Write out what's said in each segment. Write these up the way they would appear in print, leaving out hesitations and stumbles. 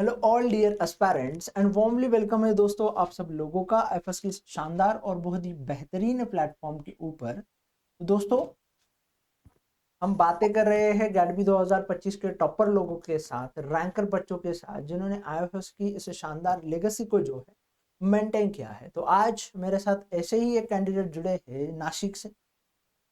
Hello all dear aspirants and warmly welcome है दोस्तों आप सब लोगों का एफएस की शानदार और बहुत ही बेहतरीन प्लेटफॉर्म के ऊपर। तो दोस्तों हम बातें कर रहे हैं गैडबी 2025 के टॉपर लोगों के साथ, रैंकर बच्चों के साथ जिन्होंने आईएफएस की इस शानदार लेगेसी को जो है मेंटेन किया है। तो आज मेरे साथ ऐसे ही एक कैंडिडेट जुड़े हैं नासिक से,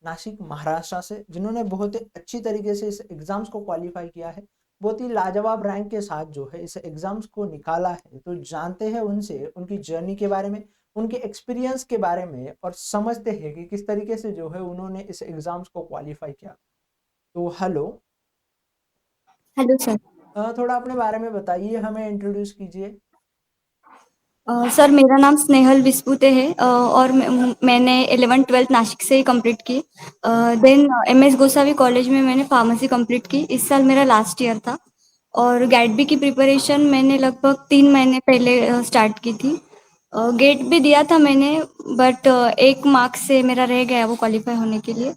नासिक महाराष्ट्र से, जिन्होंने बहुत ही अच्छी तरीके से इस एग्जाम्स को क्वालिफाई किया है, बहुत ही लाजवाब रैंक के साथ जो है इस एग्जाम्स को निकाला है। तो जानते हैं उनसे उनकी जर्नी के बारे में, उनके एक्सपीरियंस के बारे में, और समझते हैं कि किस तरीके से जो है उन्होंने इस एग्जाम्स को क्वालिफाई किया। तो हेलो, हेलो सर। थोड़ा अपने बारे में बताइए, हमें इंट्रोड्यूस कीजिए। सर मेरा नाम स्नेहल विस्पुते है और मैंने 11th-12th नासिक से ही कंप्लीट की। देन एमएस गोसावी कॉलेज में मैंने फार्मेसी कंप्लीट की। इस साल मेरा लास्ट ईयर था और गैट बी की प्रिपरेशन मैंने लगभग 3 महीने पहले स्टार्ट की थी। गेट भी दिया था मैंने, बट एक मार्क्स से मेरा रह गया वो क्वालिफाई होने के लिए।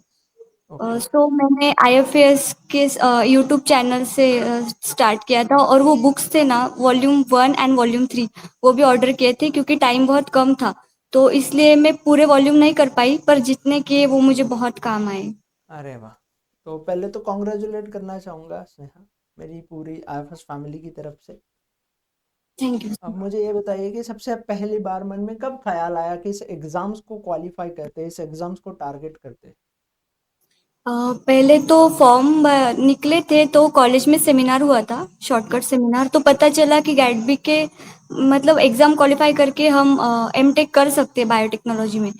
ओके। सो मैंने आईएफएस के यूट्यूब चैनल से स्टार्ट किया था और वो बुक्स थे ना, वॉल्यूम 1 एंड वॉल्यूम 3 वो भी ऑर्डर किए थे क्योंकि टाइम बहुत कम था। तो इसलिए मैं पूरे वॉल्यूम नहीं कर पाई, पर जितने किए वो मुझे बहुत काम आए। अरे वाह। तो पहले तो कॉन्ग्रेचुलेट करना चाहूँगा स्नेहा, मेरी पूरी आईएफएस फैमिली की तरफ से। Thank you. अब मुझे ये बताइए कि सबसे पहली बार मन में कब ख्याल आया कि इस एग्जाम्स को क्वालिफाई करते हैं, इस एग्जाम्स को टारगेट करते हैं? पहले तो फॉर्म निकले थे तो कॉलेज में सेमिनार हुआ था, शॉर्टकट सेमिनार, तो पता चला कि गैडबी के मतलब एग्ज़ाम क्वालिफाई करके हम एमटेक कर सकते हैं बायोटेक्नोलॉजी में।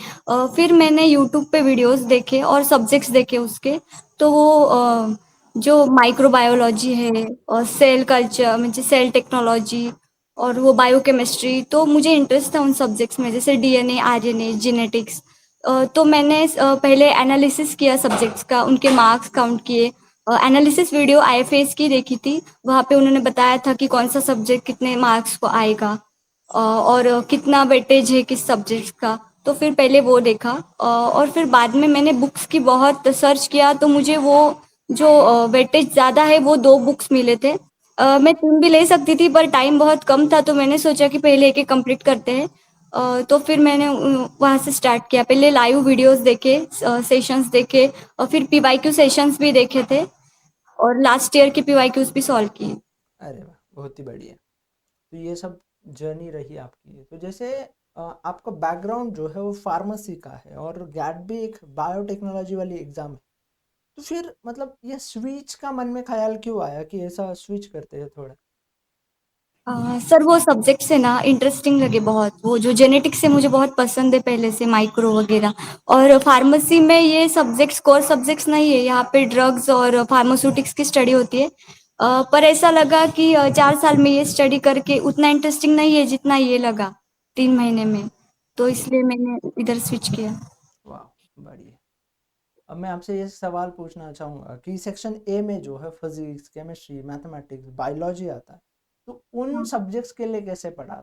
फिर मैंने यूट्यूब पे वीडियोस देखे और सब्जेक्ट्स देखे उसके। तो वो जो माइक्रोबायोलॉजी है और सेल कल्चर म्हणजे सेल टेक्नोलॉजी और वो बायोकेमिस्ट्री, तो मुझे इंटरेस्ट था उन सब्जेक्ट्स में, जैसे डीएनए, आरएनए, जेनेटिक्स। तो मैंने पहले एनालिसिस किया सब्जेक्ट्स का, उनके मार्क्स काउंट किए। एनालिसिस वीडियो आईएफएस की देखी थी, वहाँ पे उन्होंने बताया था कि कौन सा सब्जेक्ट कितने मार्क्स को आएगा और कितना वेटेज है किस सब्जेक्ट का। तो फिर पहले वो देखा और फिर बाद में मैंने बुक्स की बहुत सर्च किया, तो मुझे वो जो वेटेज ज़्यादा है वो 2 बुक्स मिले थे। मैं 3 भी ले सकती थी पर टाइम बहुत कम था, तो मैंने सोचा कि पहले एक-एक कंप्लीट करते हैं। तो फिर मैंने वहाँ से स्टार्ट किया। पहले लाइव वीडियोस देखे, सेशंस देखे और फिर पीवाईक्यू सेशंस भी देखे थे और लास्ट ईयर के पीवाईक्यूज भी सॉल्व किए। अरे वाह, बहुत ही बढ़िया। तो ये सब जर्नी रही आपकी। तो जैसे आपका बैकग्राउंड जो है वो फार्मेसी का है और गैट भी एक बायोटेक्नोलॉजी वाली एग्जाम है। तो फिर मतलब ये स्विच का मन में ख्याल क्यों आया कि ऐसा स्विच करते हैं थोड़ा? सर वो सब्जेक्ट से ना इंटरेस्टिंग लगे बहुत, वो जो जेनेटिक्स से मुझे बहुत पसंद है पहले से, माइक्रो वगैरह। और फार्मेसी में ये सब्जेक्ट्स कोर सब्जेक्ट्स नहीं है, यहाँ पे ड्रग्स और फार्मास्यूटिक्स की स्टडी होती है। पर ऐसा लगा कि 4 साल में ये स्टडी करके उतना इंटरेस्टिंग नहीं है जितना ये लगा 3 महीने में। तो इसलिए मैंने इधर स्विच किया। वाह, बढ़िया। अब मैं आपसे ये सवाल पूछना चाहूँगा कि सेक्शन ए में जो है फिजिक्स, केमिस्ट्री, मैथमेटिक्स, बायोलॉजी आता है, तो उन सब्जेक्ट्स के लिए कैसे पढ़ा?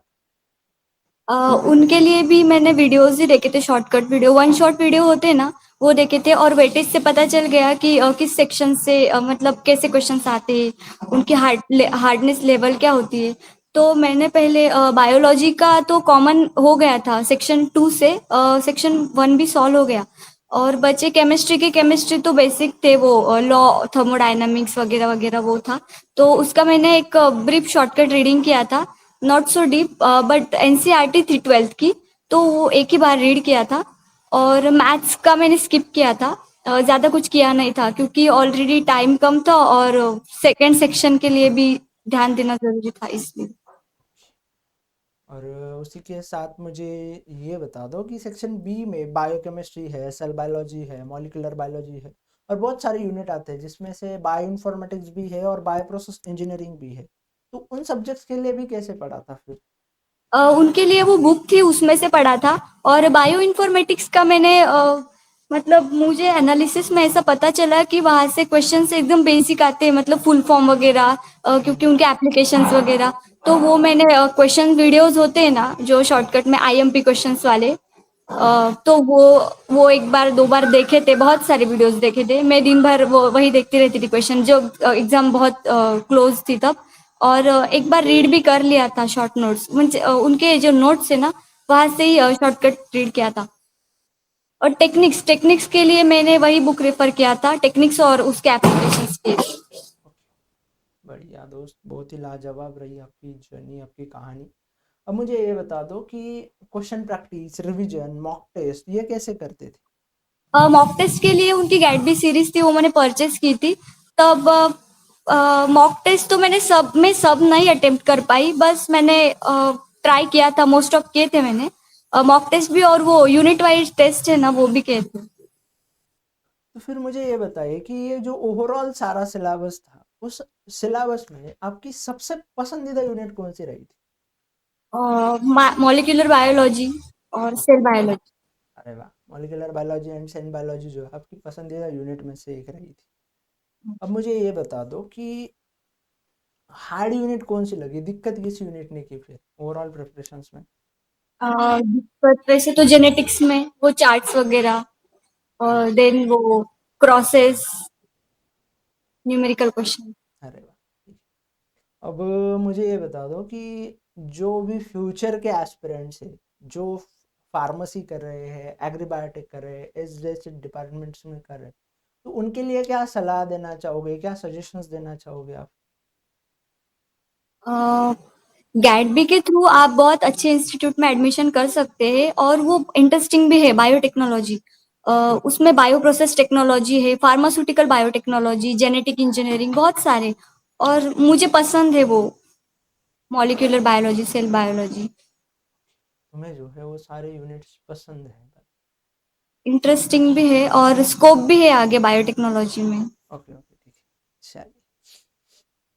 अ, उनके लिए भी मैंने वीडियोज़ ही देखे थे, shortcut video, one shot video होते हैं ना, वो देखे थे और वेटेज से पता चल गया कि किस सेक्शन से मतलब कैसे क्वेश्चंस आते हैं, उनकी हार्डनेस लेवल क्या होती है। तो मैंने पहले बायोलॉजी का तो कॉमन हो गया था सेक्शन 2 से, सेक्शन 1 भी सॉल्व हो गया और बचे केमिस्ट्री के। केमिस्ट्री तो बेसिक थे, वो लॉ, थर्मोडायनामिक्स वगैरह वगैरह वो था। तो उसका मैंने एक ब्रीफ शॉर्टकट रीडिंग किया था, not so deep, but NCERT थी 12th की, तो वो एक ही बार रीड किया था। और मैथ्स का मैंने स्किप किया था, ज़्यादा कुछ किया नहीं था क्योंकि ऑलरेडी टाइम कम था और सेकेंड सेक्शन के लिए भी ध्यान देना ज़रूरी था इसलिए। और उसी के साथ मुझे ये बता दो कि सेक्शन बी में बायोकेमिस्ट्री है, सेल बायोलॉजी है, मॉलिक्यूलर बायोलॉजी है, और बहुत सारे यूनिट आते हैं जिसमें से बायो इन्फॉर्मेटिक्स भी है और बायो प्रोसेस इंजीनियरिंग भी है। तो उन सब्जेक्ट्स के लिए भी कैसे पढ़ा था फिर? उनके लिए वो बुक थी, उसमें से पढ़ा था। और बायो इन्फॉर्मेटिक्स का मैंने मतलब मुझे एनालिसिस में ऐसा पता चला कि वहाँ से क्वेश्चन एकदम बेसिक आते हैं, मतलब फुल फॉर्म वगैरह, क्योंकि उनके एप्लीकेशंस वगैरह। तो वो मैंने क्वेश्चन वीडियोस होते हैं ना जो शॉर्टकट में आईएमपी क्वेश्चंस वाले, तो वो एक बार 2 बार देखे थे, बहुत सारे वीडियोस देखे थे। मैं दिन भर वो वही देखती रहती थी क्वेश्चन, जो एग्जाम बहुत क्लोज थी तब। और एक बार रीड भी कर लिया था शॉर्ट नोट्स, उनके जो नोट्स है ना वहां से ही शॉर्टकट रीड किया था। और टेक्निक्स टेक्निक्स के लिए मैंने वही बुक रेफर किया था, टेक्निक्स और उसके एप्लीकेशंस के लिए। बढ़िया दोस्त, बहुत ही लाजवाब रही आपकी जर्नी, आपकी कहानी। अब मुझे ये बता दो कि question practice, revision, mock test ये कैसे करते थे? मॉक टेस्ट के लिए उनकी गाइड भी सीरीज थी, वो मैंने परचेज की थी। तब मॉक टेस्ट तो मैंने सब नहीं अटेम्प्ट कर पाई, बस मैंने ट्राई किया था, मोस्ट ऑफ किए थे मैंने मॉक टेस्ट भी, और वो यूनिट वाइज टेस्ट है ना वो भी किए थे। तो फिर मुझे ये बताइए कि ये जो ओवरऑल सारा सिलेबस था, उस सिलेबस में आपकी सबसे पसंदीदा यूनिट कौन सी रही थी? मॉलिक्यूलर बायोलॉजी और सेल बायोलॉजी। अरे वाह, molecular biology and cell biology जो है आपकी पसंदीदा यूनिट में से एक रही थी। अब मुझे ये बता दो कि हार्ड यूनिट कौन सी लगी, दिक्कत किस यूनिट ने की फिर ओवरऑल प्रिपरेशंस में? दिक्कत वैसे तो जेनेटिक्स में वो चार्ट्स वगैरह, और देन वो क्रॉसेस, न्यूमेरिकल क्वेश्चन। अरे वाह, ठीक है। अब मुझे ये बता दो कि जो भी फ्यूचर के एस्पिरेंट्स है, जो फार्मेसी कर रहे हैं, एग्रीबायोटिक कर रहे हैं, इस जैसे डिपार्टमेंट्स में कर रहे हैं, तो उनके लिए क्या सलाह देना चाहोगे, क्या सजेशंस देना चाहोगे आप? गैडबी के थ्रू आप बहुत अच्छे इंस्टीट्यूट में एडमिशन कर सकते हैं, और वो इंटरेस्टिंग भी है बायोटेक्नोलॉजी। उसमें बायो प्रोसेस टेक्नोलॉजी है, फार्मास्यूटिकल बायोटेक्नोलॉजी, जेनेटिक इंजीनियरिंग, बहुत सारे। और मुझे पसंद है वो मॉलिक्यूलर बायोलॉजी, सेल बायोलॉजी। तुम्हें जो है वो सारे यूनिट्स पसंद हैं? इंटरेस्टिंग भी है और स्कोप भी है आगे बायोटेक्नोलॉजी में। ओके ओके, ठीक है, चलिए।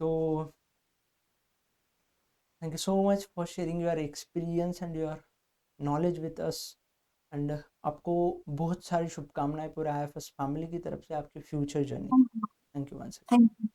तो thank you so much for sharing your experience and your knowledge with us. And आपको बहुत सारी शुभकामनाएं पूरे आईएफएस फैमिली की तरफ से आपके future journey. Thank you once. Thank you.